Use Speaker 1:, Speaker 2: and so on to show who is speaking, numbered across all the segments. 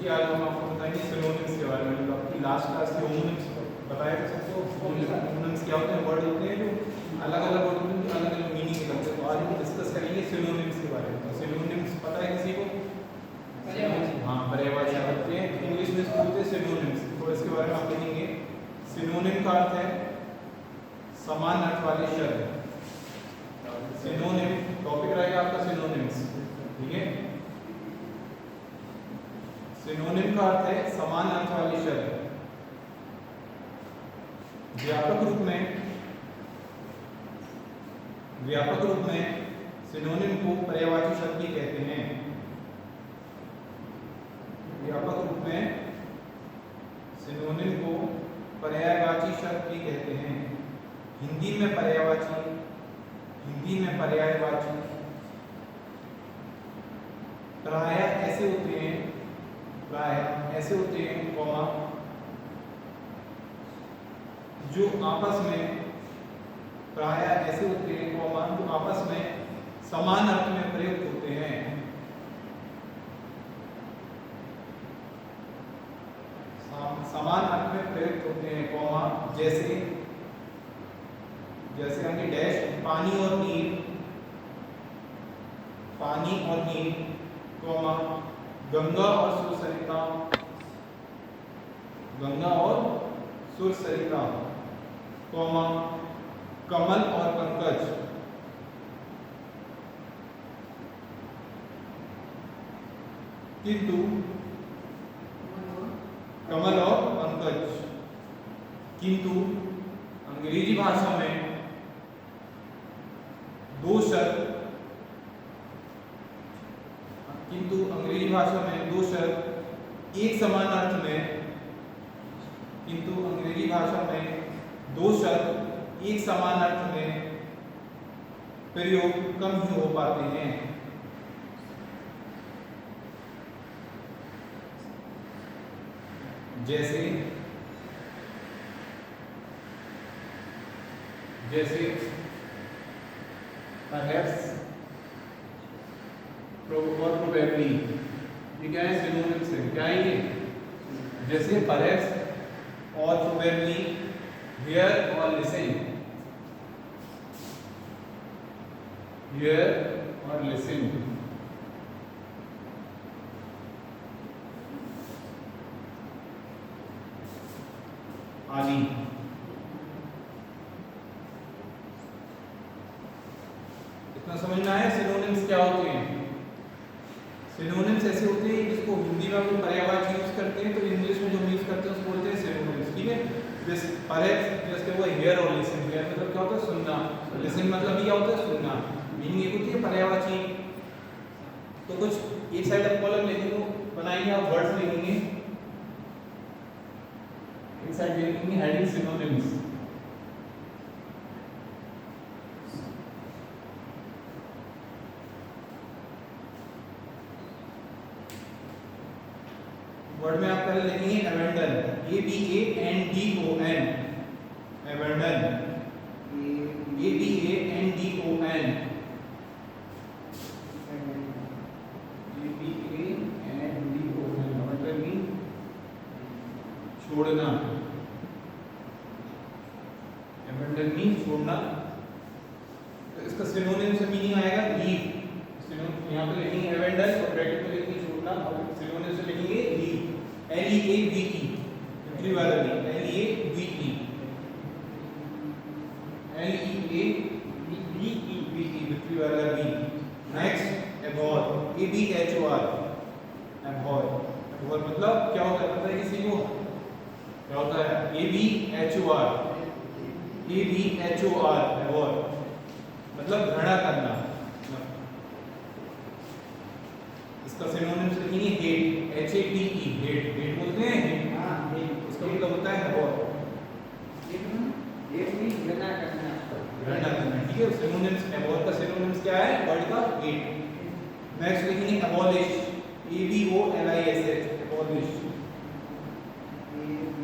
Speaker 1: कि आज हम आपको बताएंगे सिनोनिम्स के बारे में। तो आपकी लास्ट क्लास के होमोनिम्स बताया था सबको। होमोनिम्स क्या होते हैं? वर्ड होते हैं जो अलग अलग वर्ड होते हैं, अलग अलग मीनिंग निकलते हैं। तो आज हम डिस्कस करेंगे सिनोनिम्स के बारे में। तो सिनोनिम्स पता है किसी को? हाँ, पर्यायवाची होते हैं, इंग्लिश में इसको बोलते हैं सिनोनिम्स। तो इसके बारे में आप लिखेंगे। सिनोनिम का अर्थ है समान अर्थ वाले शब्द। सिनोनिम टॉपिक रहेगा आपका सिनोनिम्स, ठीक है। सिनोनिम का अर्थ है समान अर्थ वाले शब्द। व्यापक रूप में सिनोनिम को पर्यायवाची शब्द भी कहते हैं। व्यापक रूप में सिनोनिम को पर्यायवाची शब्द भी कहते हैं। हिंदी में पर्यायवाची प्रायः ऐसे होते हैं कॉमा जो आपस में समान अर्थ में प्रयुक्त होते हैं। समान अर्थ में प्रयुक्त होते हैं कॉमा जैसे हमने डैश पानी और नीर कॉमा गंगा और सुरसरिता कॉमा कमल और पंकज। किंतु कमल और पंकज किंतु अंग्रेजी भाषा में दो शब्द एक समान अर्थ में प्रयोग कम ही हो पाते हैं। जैसे perhaps और probably, ये क्या है? सिनोनिम्स है। क्या है ये? जैसे perhaps और probably, hear और listen, आदि। इतना समझना है सिनोनिम्स क्या होते हैं। सिनोनिम्स ऐसे होते हैं जिसको हिंदी में हम पर्यायवाची यूज करते हैं, तो इंग्लिश में जो यूज करते हैं उसको बोलते हैं सिनोनिम्स, ठीक है। जैसे परहैप्स जैसे वो हियर और लिसन। हियर मतलब क्या होता है? सुनना। लिसन मतलब भी क्या होता है? सुनना। मीनिंग एक होती है पर्यायवाची। तो कुछ एक साइड आप कॉलम लिखेंगे, बनाएंगे, आप वर्ड्स लिखेंगे, एक साइड लिखेंगे हेडिंग सिनोनिम्स। वर्ड में आप पहले लिखेंगे एबेंडन, ABANDON, एबेंडन, छोड़ना। एबेंडन मीन छोड़ना। तो इसका सिनोनिम से मीनिंग आएगा लीव। सिनोनिम यहाँ पे लिखेंगे एबेंडन और ब्रैकेट में लिखेंगे छोड़ना, और सिनोनिम से लिखेंगे लीव, LEAVE, दूसरी वाला भी LEAVE, दूसरी वाला भी। नेक्स्ट एबॉर, ABHOR, एबॉर मतलब क्या होता है? पता है किसी को? क्या होता है? ABHOR, एबॉर मतलब घृणा करना। इसका सिनोनिम्स लिखेंगे हेट, HATE, हेट बोलते हैं। हाँ, उसका मतलब होता है एबॉर, घृणा करना, ठीक है। सिनोनिम्स एबॉर का सिनोनिम्स क्या है? वर्ड का हेट। नेक्स्ट लिखेंगे abolish, ABOLISH, abolish,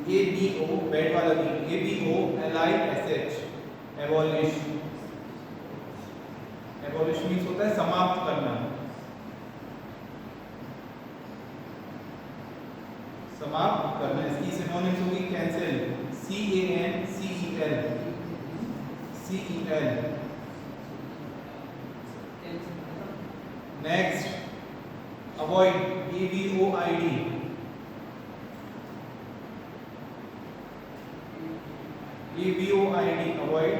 Speaker 1: ABO bat वाला भी, ABOLISH, एबॉलिश। एबॉलिश मींस होता है समाप्त करना। समाप्त करना है। इसकी सिनोनिम्स होगी cancel, CANCEL। Next avoid, AVOID। Avoid,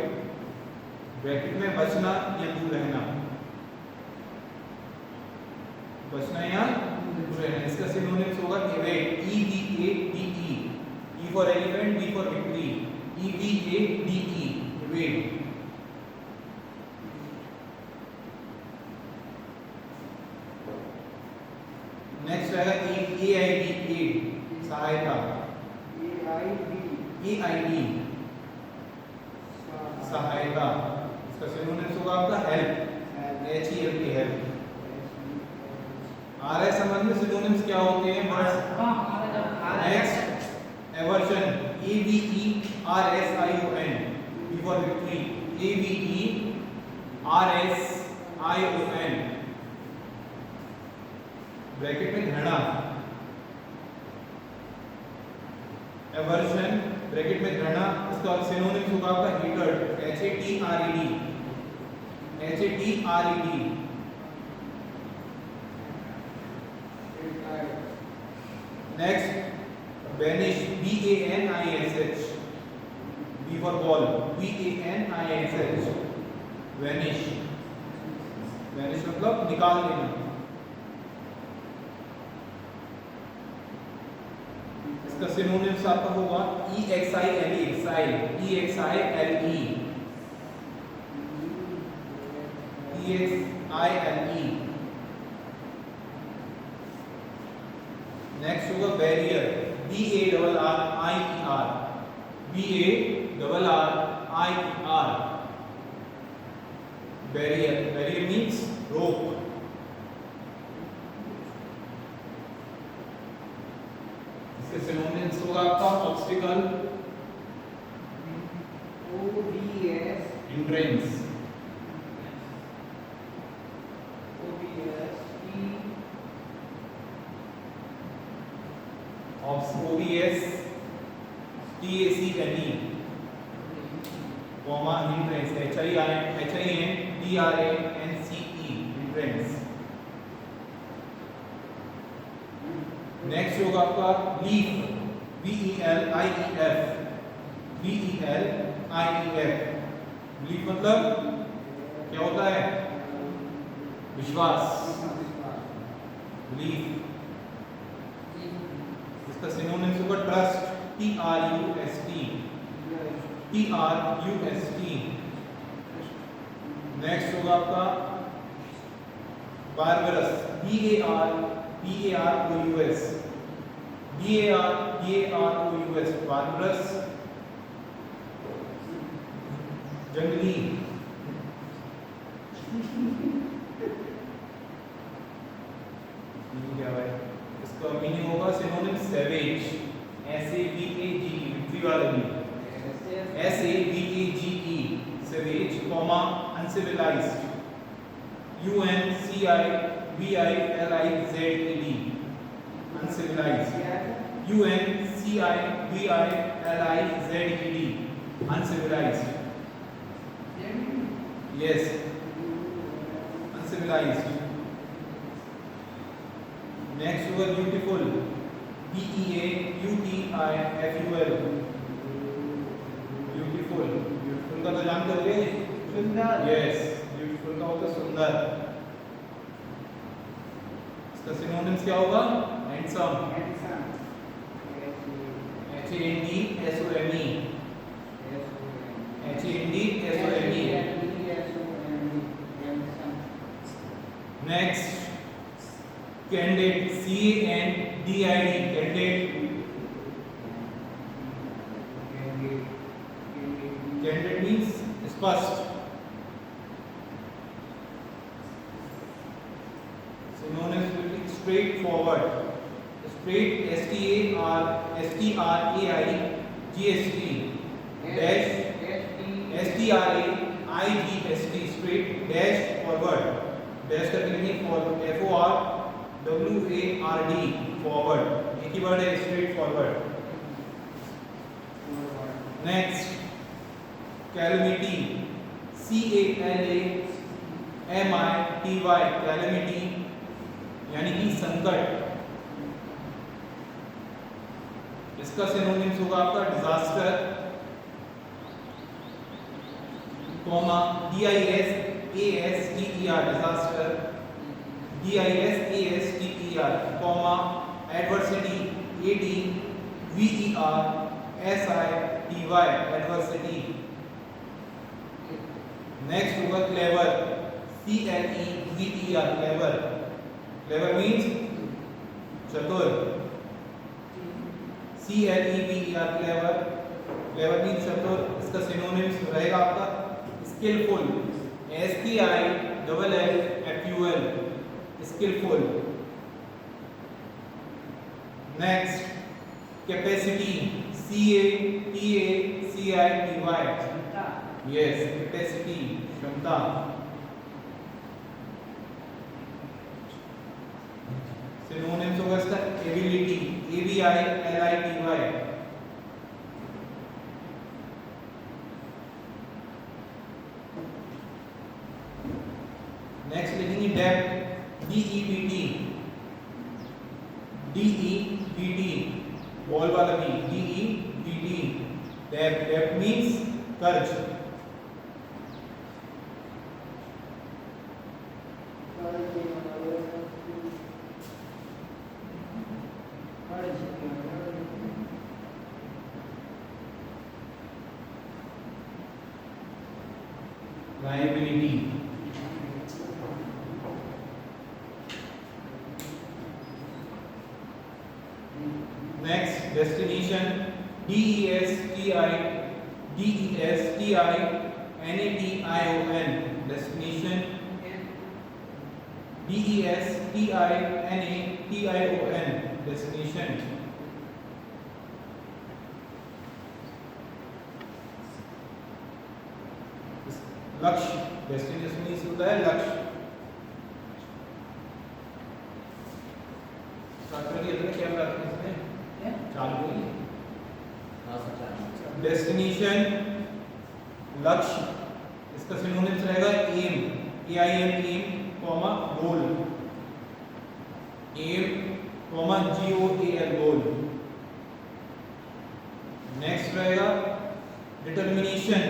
Speaker 1: bracket में बचना या दूर रहना, बचना या दूर रहना। इसका सिनोनिम्स होगा evade, EVADE। E for elephant, V for victory, EVADE, evade. Next आएगा AID, एड, सहायता, AID, सहायता। इसका सिनोनिम्स होगा आपका हेल्प, HELP, हेल्प। आ रहा है समझ में सिनोनिम्स क्या होते हैं? Next aversion, AVERSION, V for victory, AVERSION, bracket में घृणा। एवर्शन, ब्रैकेट में घृणा। इसका सिनोनिम्स होगा आपका hatred, HATRED। Next banish, BANISH, B for ball, BANISH, vanish. Vanish मतलब निकाल देना। इसका सिनोनिम्स आपका होगा EXILE, एक्साइल, EXILE। नेक्स्ट होगा barrier, BARRIER, barrier. Barrier means रोक। इसके सिनोनिम्स होगा आपका obstacle,
Speaker 2: ODS,
Speaker 1: hindrance, OBS, TACNE, comma hindrance, HINDRANCE, hindrance. Next होगा आपका लीफ, VELIEF, लीफ मतलब क्या होता है? विश्वास, लीफ। इसका सिनोनिम्स होगा ट्रस्ट, TRUST। नेक्स्ट होगा आपका बारबरस, BARBAROUS, बारबरस। जंगली, क्या है? इसका मीनिंग होगा सिनोनिम सैवेज, SAVAGE, विक्ट्री वाला भी, SAVAGE, savage, comma uncivilised, UNCIVILIZED, uncivilised, UNCIVILIZED, uncivilised. Yes, uncivilised. Next होगा ब्यूटीफुल, BEAUTIFUL, ब्यूटीफुल। ब्यूटीफुल का तो जानते होंगे,
Speaker 2: सुंदर।
Speaker 1: यस, ब्यूटीफुल का होता है सुंदर। इसका सिनोनिम्स क्या होगा? Handsome, HANDSOME, next candid, CANDID, candid means स्पष्ट। Synonyms will be straight forward, straight, STRAIGST, dash, STRAIGST, straight, dash, forward, dash करके लिखिए फॉरवर्ड, FORWARD, फॉरवर्ड। एक ही कीवर्ड है straight forward. Next calamity, CALAMITY, calamity यानी कि संकट। इसका सिनोनिम्स होगा आपका disaster, comma DISASTER disaster, DISASTER, comma adversity, ADVERSITY, adversity. Next होगा clever, CLEVER, clever. Clever means चतुर, CLEVER, क्लेवर। क्लेवर मीन्स चतुर। इसका सिनोनिम्स रहेगा आपका skillful, SKILLFUL, skillful. Next capacity, CAPACITY, yes capacity, क्षमता। सिनोनिम्स होगा इसका एबिलिटी, ABILITY। नेक्स्ट लिखेंगे डेप्थ, DEPT, बॉल वाला भी, DEPT, डेप्थ। डेप्थ मीन्स कर्ज। Liability. Next destination, DESTINATION, destination, DESTINATION, destination. लक्ष्य, डेस्टिनेशन मीन्स होता है लक्ष्य। क्या बात है इसमें चालू है, डेस्टिनेशन लक्ष्य। इसका सिनोनिम्स रहेगा एम, AIM, एम, कॉमा गोल, एम, कॉमा GOAL, गोल। नेक्स्ट रहेगा डिटर्मिनेशन,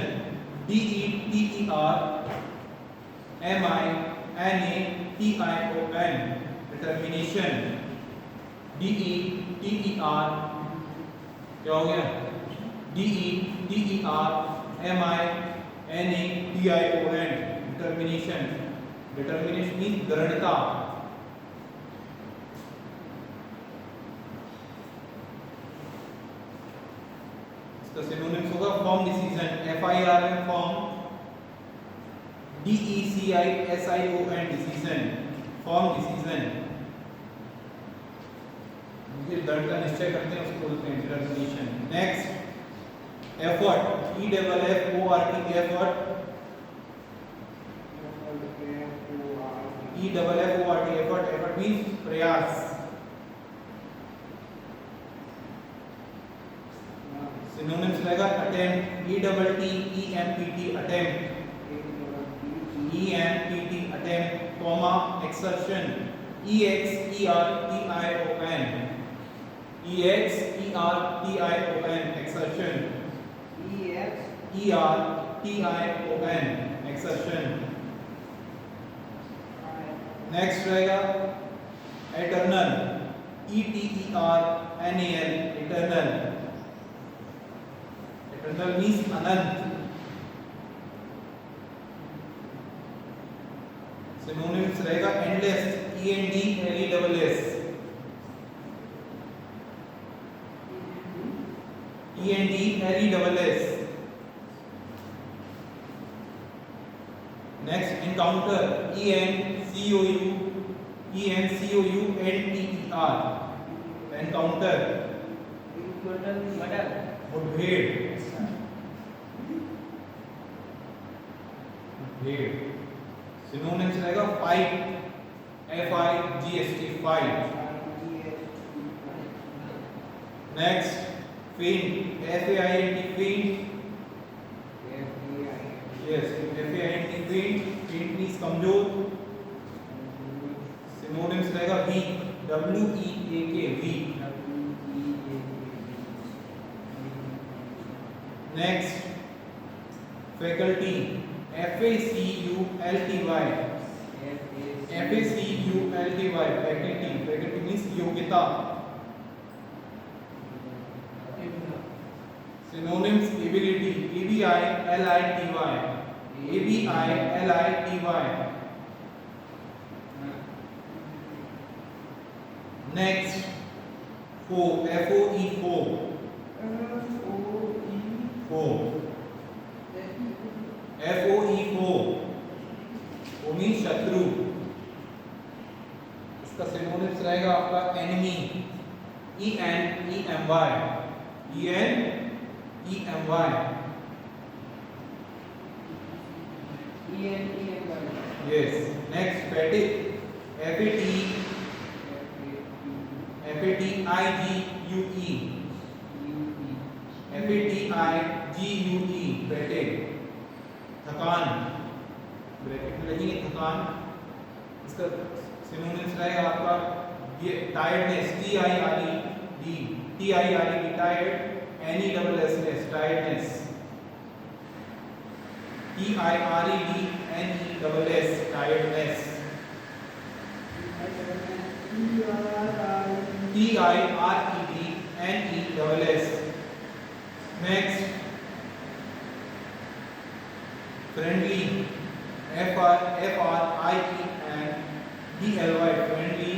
Speaker 1: DETERMINATION, डिटर्मिनेशन, DETER, क्या हो गया, DETERMINATION, डिटर्मिनेशन। डिटर्मिनेशन मीन्स दृढ़ता। इसका सिनोनिम्स होगा firm decision, FIRM, firm, DECISION, decision, firm decision. दृढ़ का निश्चय करते हैं उसको बोलते हैं determination. Next effort, EFFORT, effort, EFFORT, effort. Effort means प्रयास। सिनोनिम्स रहेगा attempt, ATTEMPT, attempt, EMPT, attempt, comma exertion, EXERTION, EXERTION, exertion, ERTION, exertion. Next रहेगा eternal, ETERNAL, eternal. Eternal means अनंत। सिनोनिम्स रहेगा endless, ENDLESS, ENDLESS। Next encounter, ENCOUNTER, encounter, मुठभेड़, मुठभेड़। Synonyms रहेगा fight, FIGHT, fight. Next फेंट, F-A-I-N-T, फेंट, yes, F-A-I-N-T, फेंट, फेंट मींस कमजोर। सिनोनिम्स रहेगा weak, W-E-A-K, weak. Next faculty, F-A-C-U-L-T-Y, F-A-C-U-L-T-Y, faculty, faculty means योग्यता। Synonyms ability, A-B-I-L-I-T-Y, A-B-I-L-I-T-Y. Next, foe, F-O-E, foe, foe, F-O-E, foe, वो means शत्रु। इसका synonyms रहेगा आपका enemy, E-N-E-M-Y, E-N-E-M-Y. Yes. Next, fatigue, F-A-T-I-G-U-E, F-A-T-I-G-U-E, fatigue, थकान, bracket में लगेंगे थकान। इसका सिनोनिम्स रहेगा आपका ये tiredness, T-I-R-E-D, tired, N-E-S-S, tiredness, T-I-R-E-D-N-E-S-S, tiredness, T-I-R-E-D-N-E-S-S. Next, friendly, F-R-I-E-N-D-L-Y, friendly,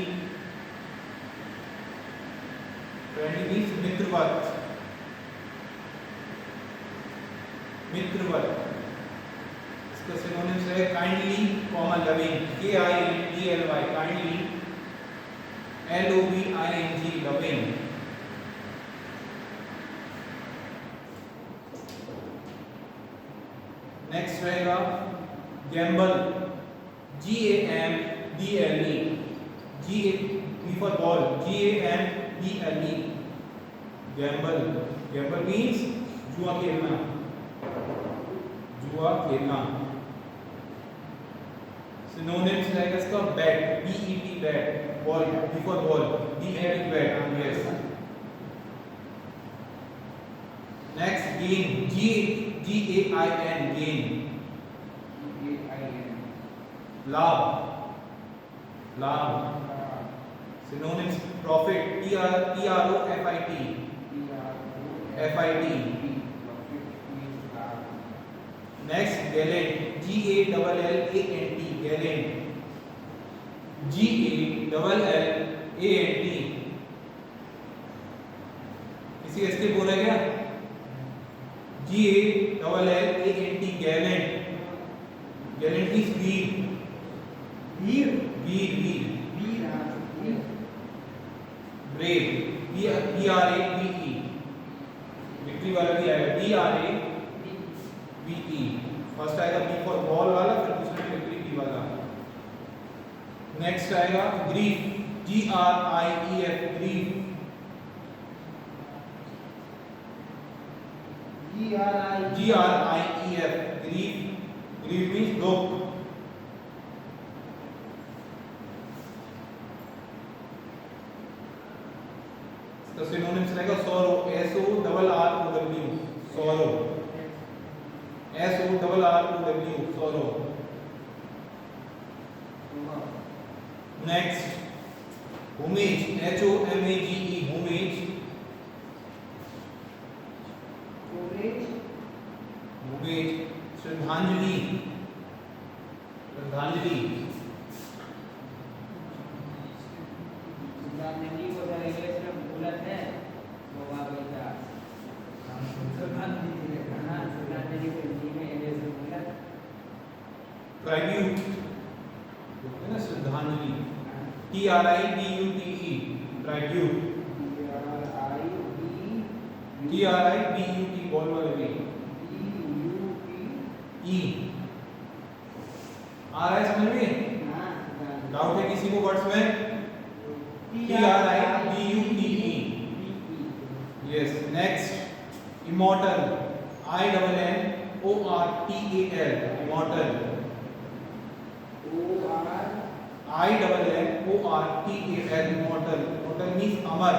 Speaker 1: friendly means मित्रवत, मित्रवत। इसका सिनोनिम्स है kindly, loving, K-I-N-D-L-Y, kindly, L-O-V-I-N-G, loving. Next रहेगा gamble, G-A-M-B-L-E, G-A for ball, G-A-M-B-L-E, gamble, gamble means जुआ खेलना, जुआ खेलना। Synonyms रहेगा इसका bet, B-E-T, bet, ball, B for ball, B-A-T, bat, yes. Next gain, G-A-I-N, gain, लाभ, लाभ। Synonyms profit, P-R-O-F-I-T, F-I-T। Next gallant, G-A-L-L-A-N-T, gallant, G-A-L-L-A-N-T। किसी escape हो रहा है क्या? G-A-L-L-A-N-T, गैलेंट, गैलेंट मींस वीर, वीर, वीर, वीर, ब्रेव, B-R-A-V-E, विक्ट्री वाला भी आएगा, B-R-A-V-E, फर्स्ट आएगा B फॉर बॉल वाला, फिर दूसरा विक्ट्री B वाला। नेक्स्ट आएगा grief, G-R-I-E-F, grief, G-R-I-E-F, grief, grief means दुख। तो सिनोनिम्स रहेगा sorrow, S-O-R-R-O-W, sorrow, S-O-R-R-O-W, sorrow. Next homage, H-O-M-A-G-E, homage, homage. श्रद्धांजलि, श्रद्धांजलि, ट्राइब्यूट, है ना, श्रद्धांजलि, T-R-I-B-U-T-E, ट्राइब्यूट, T-R-I-B-U-T, बॉल वाले में, E, आ रहा है समझ में? डाउट है किसी को वर्ड्स में? T-R-I-B-U-T-E, immortal, INNORTAL, immortal, INNORTAL, immortal. Immortal means amar.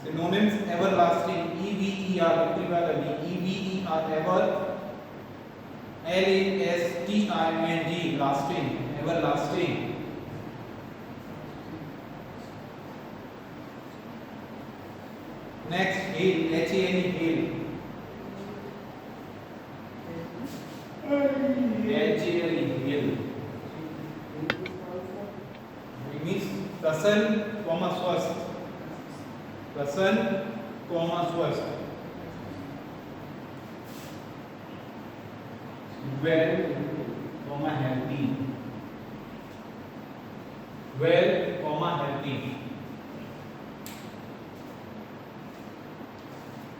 Speaker 1: Synonyms: everlasting, EVER, EVER, ever, LASTING, lasting, everlasting. Next, hail, HALE, hail. HALE, hail. It means प्रसन्न, स्वस्थ, प्रसन्न, स्वस्थ. Well, healthy. Well, healthy.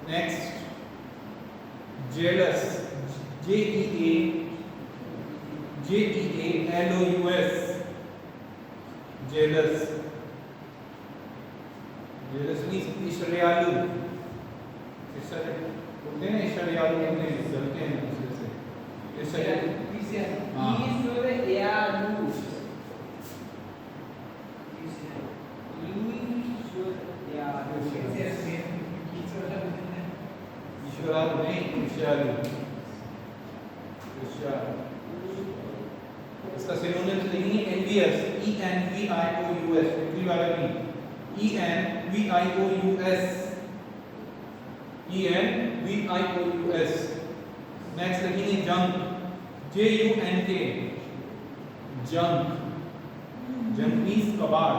Speaker 1: Next, jealous, JEALOUS, jealous. Jealous means ईर्ष्यालु. बोलते हैं ना ईर्ष्यालु कितने जलते हैं दूसरे से. ईर्ष्यालु. ईश्वरालु नहीं, ईर्ष्यालु. इसका सिनोनिम्स लिखेंगे envious, ENVIOUS, विक्री वाला भी, ENVIOUS, ENVIOUS. नेक्स्ट लिखेंगे junk, JUNK, junk. Junk means कबाड़.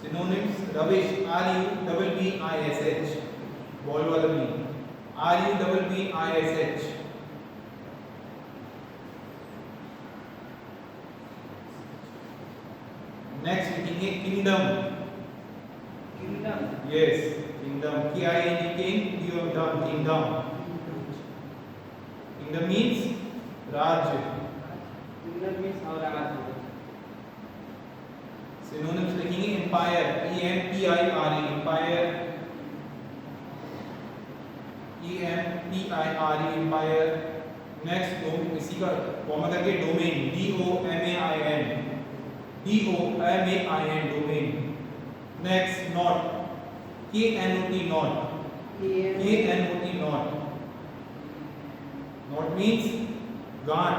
Speaker 1: Synonyms: rubbish, RUBBISH, ball वाला भी, RUBBISH. नेक्स्ट लिखेंगे kingdom. Yes, kingdom, KING, kingdom. Kingdom means राज्य. Synonyms लिखेंगे empire, EMPIRE, empire, EMPIRE, empire. Next इसी का फॉर्म करके domain, DOMAIN, domain. Next, knot, KNOT, knot. Knot means गांठ.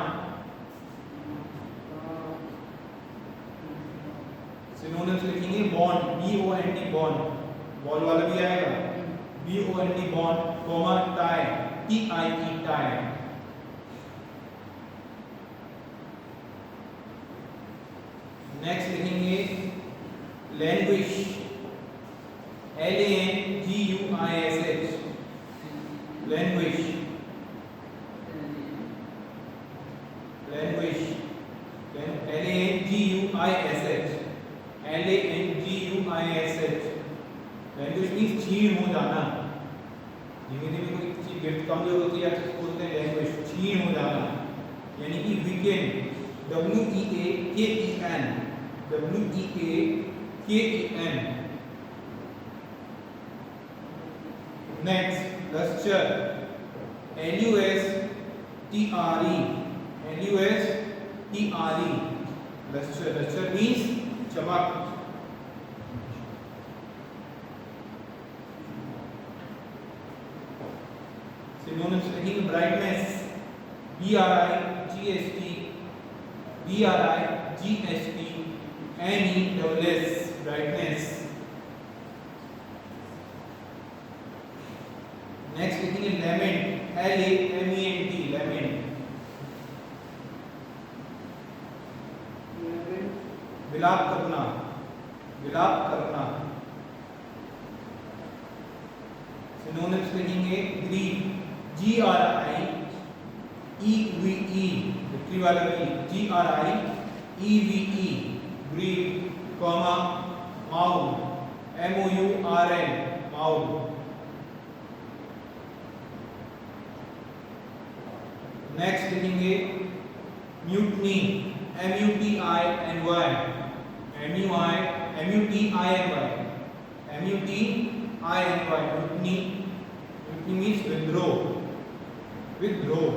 Speaker 1: सिनोनिम्स लिखेंगे बॉन्ड, BOND, बॉन्ड, बॉल वाला भी आएगा, BOND, bond, comma tie, TIE, tie. Next लिखेंगे languish, LANGUISH, languish. LANGUISH, languish means क्षीण हो जाना. धीमे धीमे कोई चीज गिफ्ट कमजोर होती है तो बोलते हैं लैंग्वेज, क्षीण हो जाना. यानी कि weaken, WEAKEN. Next, lustre, LUSTRE, lustre means चमक. सिनोनिम्स लिखेंगे brightness, BRIGHT, NESS, brightness. Next लिखेंगे लैमेंट, LAMENT, लैमेंट. विलाप करना. सिनोनिम्स लिखेंगे ग्रीफ, GRIEVE, विक्री वाला भी, GRIEVE, grief, comma mourn, MOURN, mourn. Next लिखेंगे mutiny, M-U-T-I-N-Y, M-U-T-I-N-Y, M-U-T-I-N-Y, mutiny. Mutiny means withdraw. Withdraw.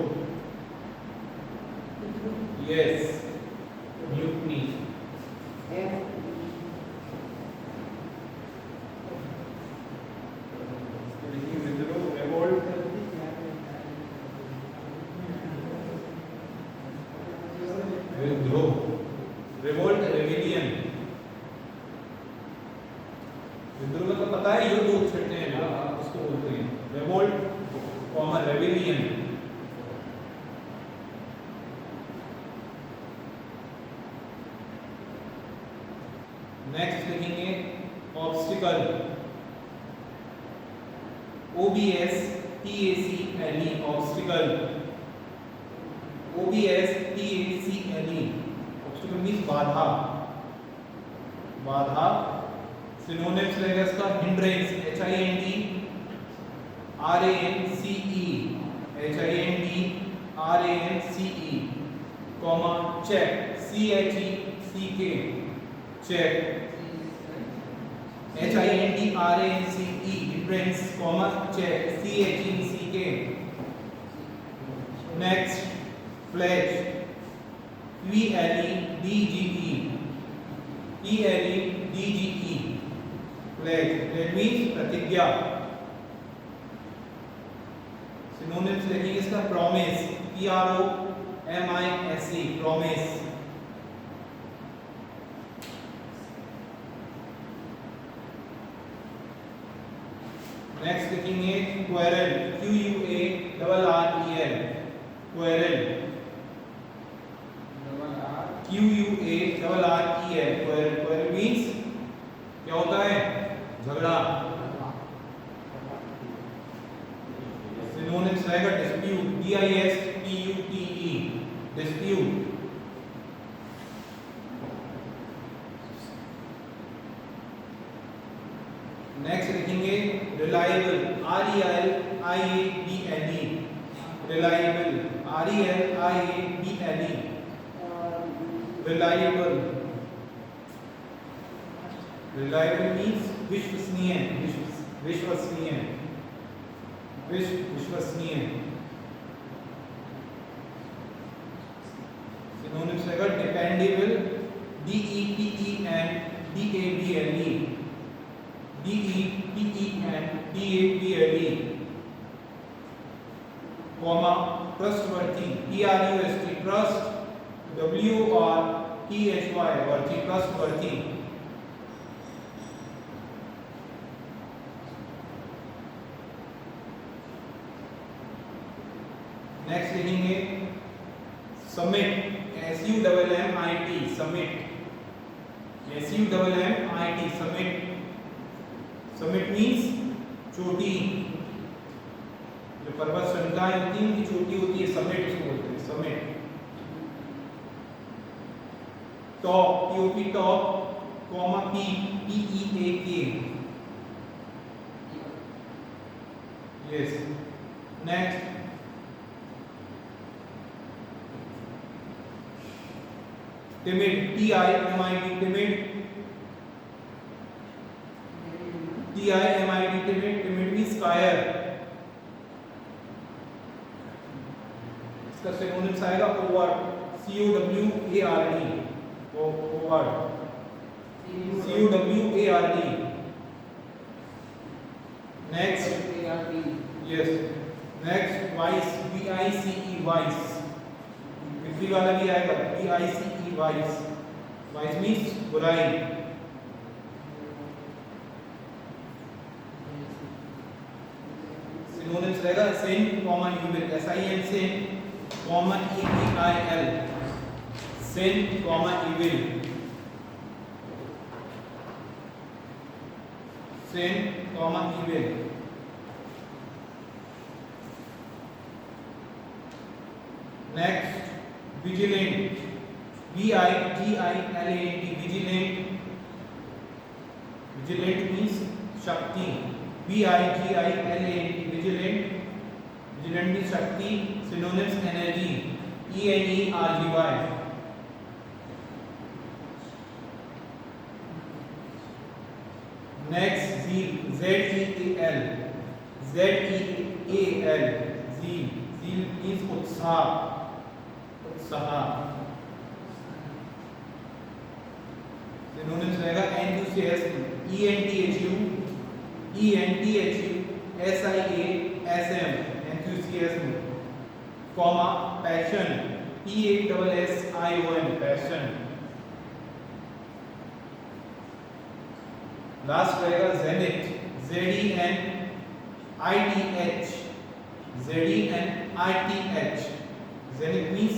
Speaker 1: Yes, mutiny. Withdraw, revolt. Withdraw. Revolt, rebellion. विद्रोह का पता है, युद्ध छेड़ते हैं जो उसको बोलते हैं revolt, rebellion. नेक्स्ट लिखेंगे obstacle, O-B-S-T-A-C-L-E, obstacle, O-B-S-T-A-C-L-E, obstacle means बाधा. बाधा. सिनोनिम्स रहेगा इसका hindrance, H-I-N-D-R-A-N-C-E, H-I-N-D-R-A-N-C-E, comma check, C-H-E-C-K, check, H-I-N-D-R-A-N-C-E, hindrance, comma check, C-H-E-C-K. Next, pledge, P-L-E-D-G-E, P-L-E-D-G-E, pledge. That means प्रतिज्ञा. Synonyms लिखेंगे इसका promise, P-R-O-M-I-S-E, promise. नेक्स्ट लिखेंगे quarrel, Q-U-A-R-R-E-L, quarrel, Q-U-A-R-R-E-L, quarrel. Quarrel means क्या होता है? झगड़ा. Synonyms रहेगा dispute, D-I-S-P-U-T-E, dispute. Next लिखेंगे reliable, R-E-L-I-A-B-L-E, reliable, R-E-L-I-A-B-L-E, reliable. Reliable means विश्वसनीय, विश्वसनीय, विश्वसनीय. सिनोनिम्स रहेगा dependable, D-E-P-E-N-D-A-B-L-E, D-E-P-E-N-D-A-B-L-E, comma trustworthy, T-R-U-S-T, trust, W-R-T-H-Y, worthy, trustworthy. Next लिखेंगे submit, S-U-M-M-I-T, submit, S-U-M-M-I-T, submit. Submit means चोटी. जो पर्वत श्रृंखलाएं होती हैं उनकी चोटी होती है, सबमिट उसको बोलते हैं, submit. Top, T-O-P, top, comma P, P-E-A-K, yes. Next timid, T-I-M-I-D, timid, T-I-M-I-D, timid. Timid means कायर. इसका सिनोनिम्स आएगा covert, C-O-W-A-R-D, covert, C-O-W-A-R-D. Next, yes. Next vice, V-I-C-E, vice. बिक्री वाला भी आएगा, V-I-C-E, वाइस. वाइस मीन्स बुराई. Synonyms रहेगा sin, evil, S-I-N, sin, E-V-I-L, sin, evil, sin, evil. Next, vigilant, V-I-G-I-L-A-N-T, vigilant. Vigilant means शक्ति, V-I-G-I-L-A-N-T, vigilant. Vigilant means शक्ति. Synonyms energy, E-N-E-R-G-Y, next zeal, Z-E-A-L, Z-E-A-L, zeal, zeal means उत्साह, उत्साह। Synonyms रहेगा enthusiasm, E-N-T-H-U-S-I-A-S-M, enthusiasm, comma passion, P-A-S-S-I-O-N, passion। Last रहेगा zenith, Z-E-N-I-T-H, Z-E-N-I-T-H, zenith means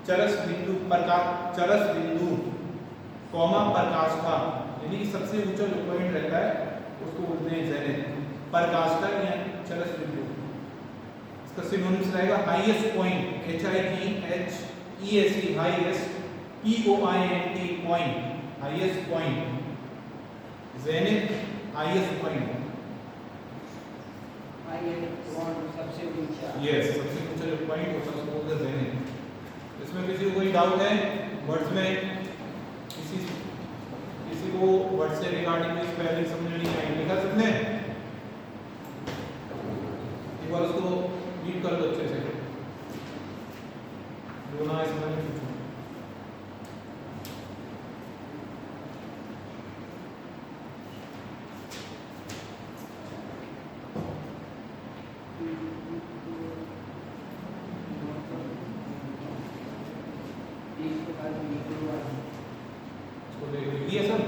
Speaker 1: चरस बिंदु, प्रकाश, चरस बिंदु, कॉमा प्रकाष्ठा, यानी कि सबसे ऊंचा जो पॉइंट रहता है उसको बोलते हैं जेनिथ, प्रकाष्ठा या चरस बिंदु। इसका सिनोनिम्स रहेगा highest point, H-I-G-H-E-S-T, highest, P-O-I-N-T, point, highest point, zenith highest point,
Speaker 2: सबसे ऊंचा,
Speaker 1: यस सबसे ऊंचा जो पॉइंट होता है उसको बोलते हैं जेनिथ। इसमें किसी को कोई डाउट है वर्ड्स में? किसी को वर्ड से रिगार्डिंग कोई स्पेलिंग समझ नहीं आई, लिखा सबने? एक बार उसको रीड कर लो अच्छे से, जो ना समझ में पूछो। इसको देख लीजिए सब।